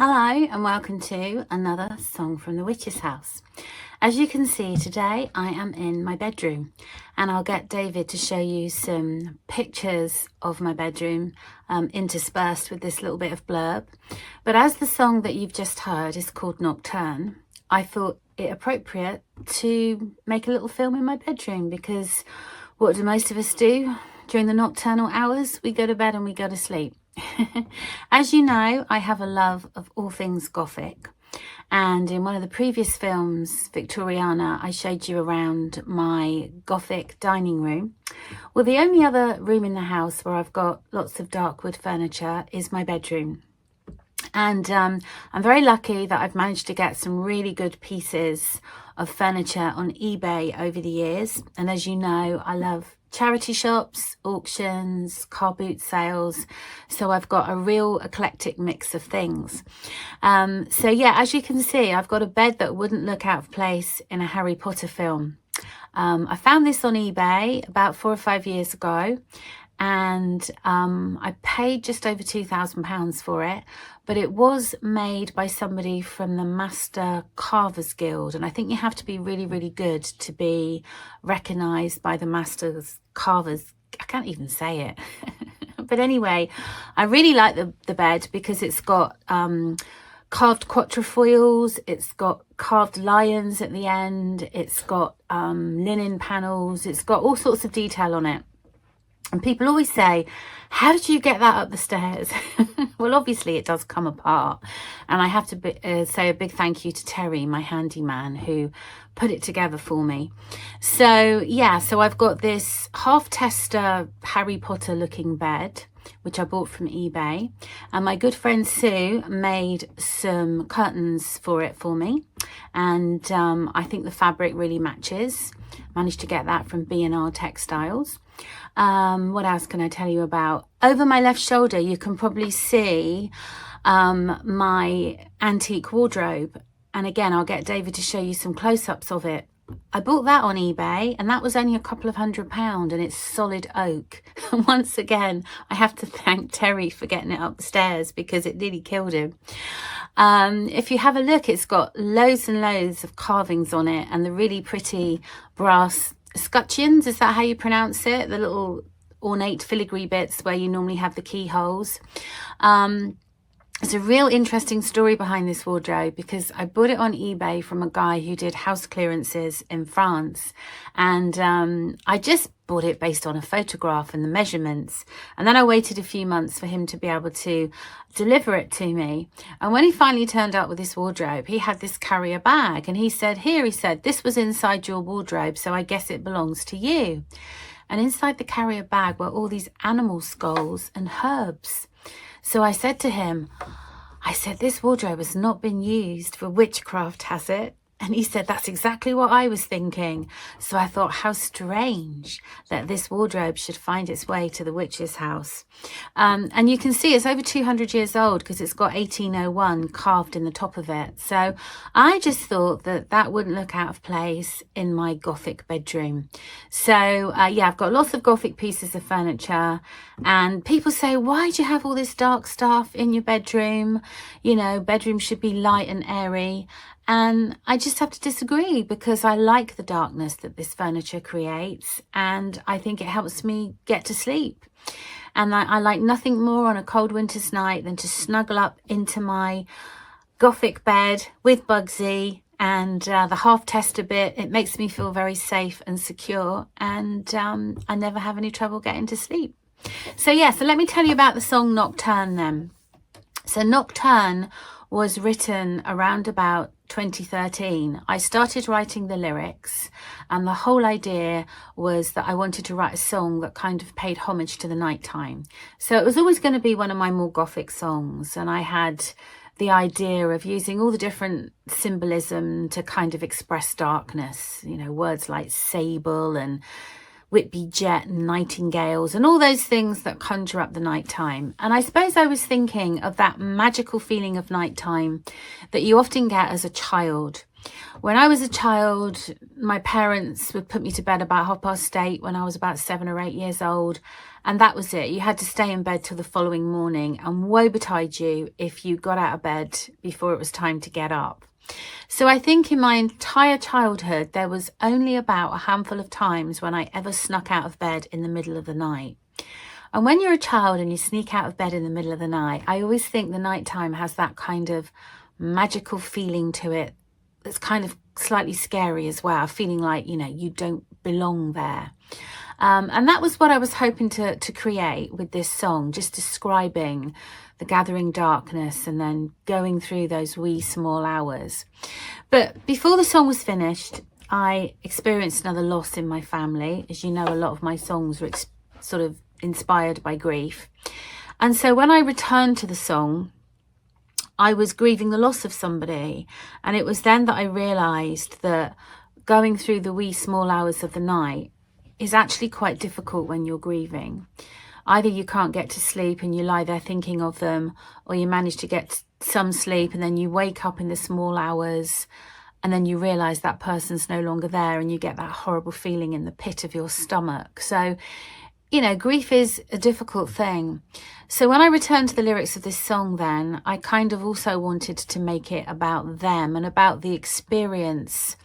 Hello and welcome to another song from the Witch's House. As you can see today I am in my bedroom and I'll get David to show you some pictures of my bedroom interspersed with this little bit of blurb. But as the song that you've just heard is called Nocturne, I thought it appropriate to make a little film in my bedroom, because what do most of us do during the nocturnal hours? We go to bed and we go to sleep. As you know, I have a love of all things Gothic, and in one of the previous films, Victoriana, I showed you around my Gothic dining room. Well, the only other room in the house where I've got lots of dark wood furniture is my bedroom. And I'm very lucky that I've managed to get some really good pieces of furniture on eBay over the years. And as you know, I love charity shops, auctions, car boot sales. So I've got a real eclectic mix of things. So yeah, as you can see, I've got a bed that wouldn't look out of place in a Harry Potter film. I found this on eBay about 4 or 5 years ago. And I paid just over £2,000 for it, but it was made by somebody from the Master Carvers Guild, and I think you have to be really, really good to be recognised by the Masters Carvers. I can't even say it. But anyway, I really like the bed because it's got carved quatrefoils, it's got carved lions at the end, it's got linen panels, it's got all sorts of detail on it. And people always say, how did you get that up the stairs? Well, obviously it does come apart. And I have to say a big thank you to Terry, my handyman, who put it together for me. So yeah, so I've got this half tester Harry Potter looking bed, which I bought from eBay. And my good friend Sue made some curtains for it for me. And I think the fabric really matches. Managed to get that from B&R Textiles. What else can I tell you about? Over my left shoulder, you can probably see my antique wardrobe. And again, I'll get David to show you some close-ups of it. I bought that on eBay and that was only a couple of £100 and it's solid oak. Once again, I have to thank Terry for getting it upstairs because it nearly killed him. If you have a look, it's got loads and loads of carvings on it and the really pretty brass scutcheons. Is that how you pronounce it? The little ornate filigree bits where you normally have the keyholes. There's a real interesting story behind this wardrobe because I bought it on eBay from a guy who did house clearances in France. And I just bought it based on a photograph and the measurements. And then I waited a few months for him to be able to deliver it to me. And when he finally turned up with this wardrobe, he had this carrier bag. And he said, here, he said, this was inside your wardrobe, so I guess it belongs to you. And inside the carrier bag were all these animal skulls and herbs. So I said to him, I said, this wardrobe has not been used for witchcraft, has it? And he said, that's exactly what I was thinking. So I thought, how strange that this wardrobe should find its way to the witch's house. And you can see it's over 200 years old because it's got 1801 carved in the top of it. So I just thought that that wouldn't look out of place in my Gothic bedroom. So yeah, I've got lots of Gothic pieces of furniture. And people say, why do you have all this dark stuff in your bedroom? You know, bedrooms should be light and airy. And I just have to disagree because I like the darkness that this furniture creates and I think it helps me get to sleep. And I like nothing more on a cold winter's night than to snuggle up into my Gothic bed with Bugsy and the half tester bit. It makes me feel very safe and secure and I never have any trouble getting to sleep. So yeah, so let me tell you about the song Nocturne then. So Nocturne was written around about 2013. I started writing the lyrics and the whole idea was that I wanted to write a song that kind of paid homage to the nighttime. So it was always going to be one of my more Gothic songs, and I had the idea of using all the different symbolism to kind of express darkness, you know, words like sable and Whitby jet and nightingales and all those things that conjure up the nighttime. And I suppose I was thinking of that magical feeling of nighttime that you often get as a child. When I was a child, my parents would put me to bed about 8:30 when I was about 7 or 8 years old. And that was it. You had to stay in bed till the following morning, and woe betide you if you got out of bed before it was time to get up. So I think in my entire childhood, there was only about a handful of times when I ever snuck out of bed in the middle of the night. And when you're a child and you sneak out of bed in the middle of the night, I always think the nighttime has that kind of magical feeling to it that's kind of slightly scary as well, feeling like, you know, you don't belong there. And that was what I was hoping to create with this song, just describing the gathering darkness and then going through those wee small hours. But before the song was finished, I experienced another loss in my family. As you know, a lot of my songs were sort of inspired by grief. And so when I returned to the song, I was grieving the loss of somebody. And it was then that I realized that going through the wee small hours of the night is actually quite difficult when you're grieving. Either you can't get to sleep and you lie there thinking of them, or you manage to get some sleep and then you wake up in the small hours and then you realize that person's no longer there and you get that horrible feeling in the pit of your stomach. So, you know, grief is a difficult thing. So when I returned to the lyrics of this song then, I kind of also wanted to make it about them and about the experience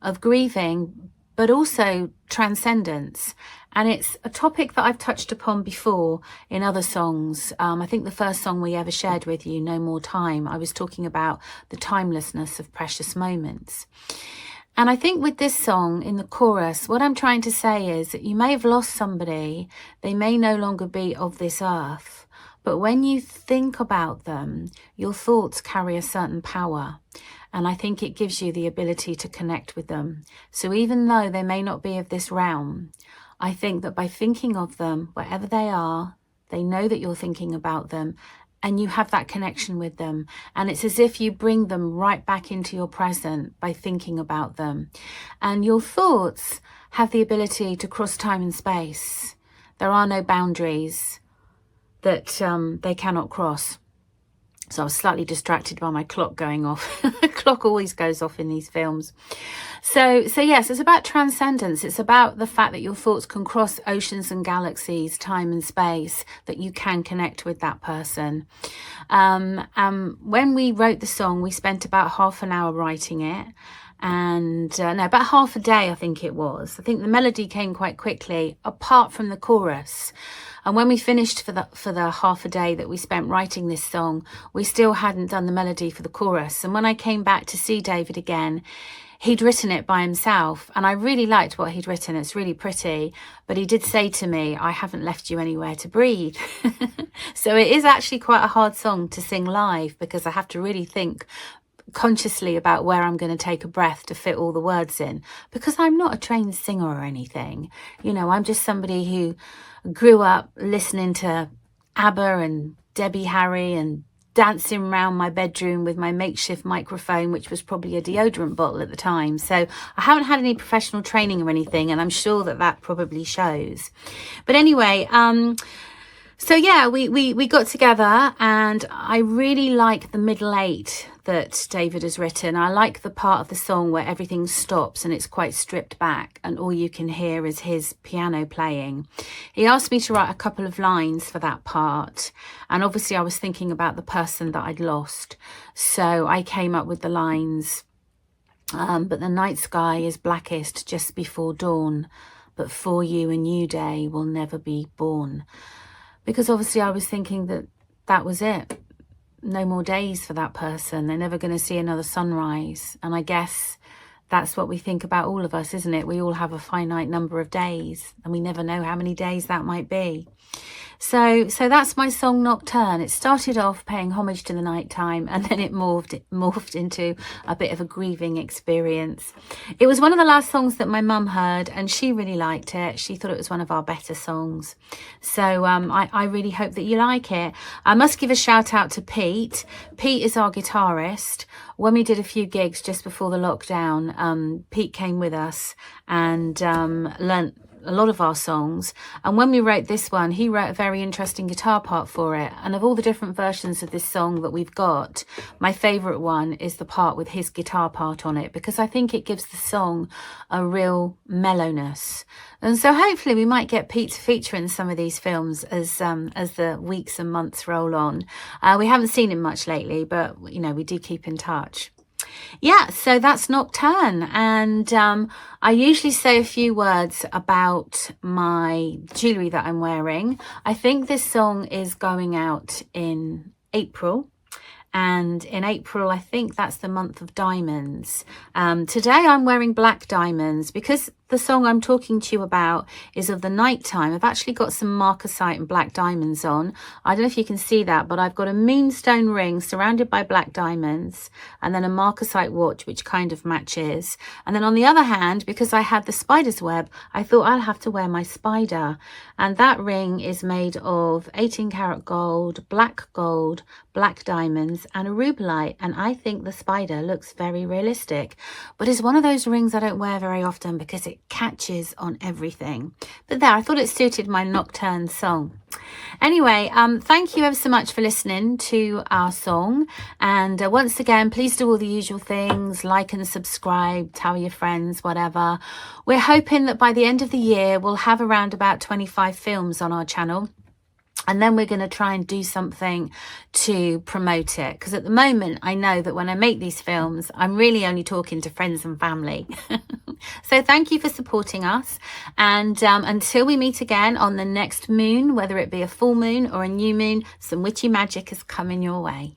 of grieving, but also transcendence. And it's a topic that I've touched upon before in other songs. I think the first song we ever shared with you, No More Time, I was talking about the timelessness of precious moments. And I think with this song in the chorus, what I'm trying to say is that you may have lost somebody, they may no longer be of this earth, but when you think about them, your thoughts carry a certain power. And I think it gives you the ability to connect with them. So even though they may not be of this realm, I think that by thinking of them, wherever they are, they know that you're thinking about them and you have that connection with them. And it's as if you bring them right back into your present by thinking about them. And your thoughts have the ability to cross time and space. There are no boundaries that they cannot cross. So I was slightly distracted by my clock going off. The clock always goes off in these films. So yes, it's about transcendence. It's about the fact that your thoughts can cross oceans and galaxies, time and space, that you can connect with that person. When we wrote the song, we spent about half an hour writing it. And no, about half a day, I think it was. I think the melody came quite quickly, apart from the chorus. And when we finished for the half a day that we spent writing this song, we still hadn't done the melody for the chorus. And when I came back to see David again, he'd written it by himself. And I really liked what he'd written. It's really pretty. But he did say to me, I haven't left you anywhere to breathe. So it is actually quite a hard song to sing live, because I have to really think consciously about where I'm going to take a breath to fit all the words in, because I'm not a trained singer or anything. You know, I'm just somebody who grew up listening to ABBA and Debbie Harry and dancing around my bedroom with my makeshift microphone, which was probably a deodorant bottle at the time. So I haven't had any professional training or anything, and I'm sure that probably shows. But anyway, so yeah, we got together, and I really like the middle eight that David has written. I like the part of the song where everything stops and it's quite stripped back and all you can hear is his piano playing. He asked me to write a couple of lines for that part, and obviously I was thinking about the person that I'd lost. So I came up with the lines, but the night sky is blackest just before dawn, but for you a new day will never be born. Because obviously I was thinking that was it. No more days for that person. They're never going to see another sunrise. And I guess that's what we think about all of us, isn't it? We all have a finite number of days, and we never know how many days that might be. So that's my song Nocturne. It started off paying homage to the nighttime, and then it morphed into a bit of a grieving experience. It was one of the last songs that my mum heard, and she really liked it. She thought it was one of our better songs. So I really hope that you like it. I must give a shout out to Pete. Pete is our guitarist. When we did a few gigs just before the lockdown, Pete came with us and learnt a lot of our songs. And when we wrote this one, he wrote a very interesting guitar part for it. And of all the different versions of this song that we've got, my favourite one is the part with his guitar part on it, because I think it gives the song a real mellowness. And so hopefully we might get Pete to feature in some of these films as the weeks and months roll on. We haven't seen him much lately, but, you know, we do keep in touch. Yeah, so that's Nocturne, and I usually say a few words about my jewellery that I'm wearing. I think this song is going out in April, and in April I think that's the month of diamonds. Today I'm wearing black diamonds because the song I'm talking to you about is of the night time. I've actually got some marcasite and black diamonds on. I don't know if you can see that, but I've got a moonstone ring surrounded by black diamonds, and then a marcasite watch which kind of matches. And then on the other hand, because I had the spider's web, I thought I'll have to wear my spider. And that ring is made of 18 karat gold, black diamonds and a rubellite. And I think the spider looks very realistic, but it's one of those rings I don't wear very often because it catches on everything. But there, I thought it suited my Nocturne song. Anyway, thank you ever so much for listening to our song. And once again, please do all the usual things, like and subscribe, tell your friends, whatever. We're hoping that by the end of the year, we'll have around about 25 films on our channel. And then we're going to try and do something to promote it. Because at the moment, I know that when I make these films, I'm really only talking to friends and family. So thank you for supporting us. And until we meet again on the next moon, whether it be a full moon or a new moon, some witchy magic is coming your way.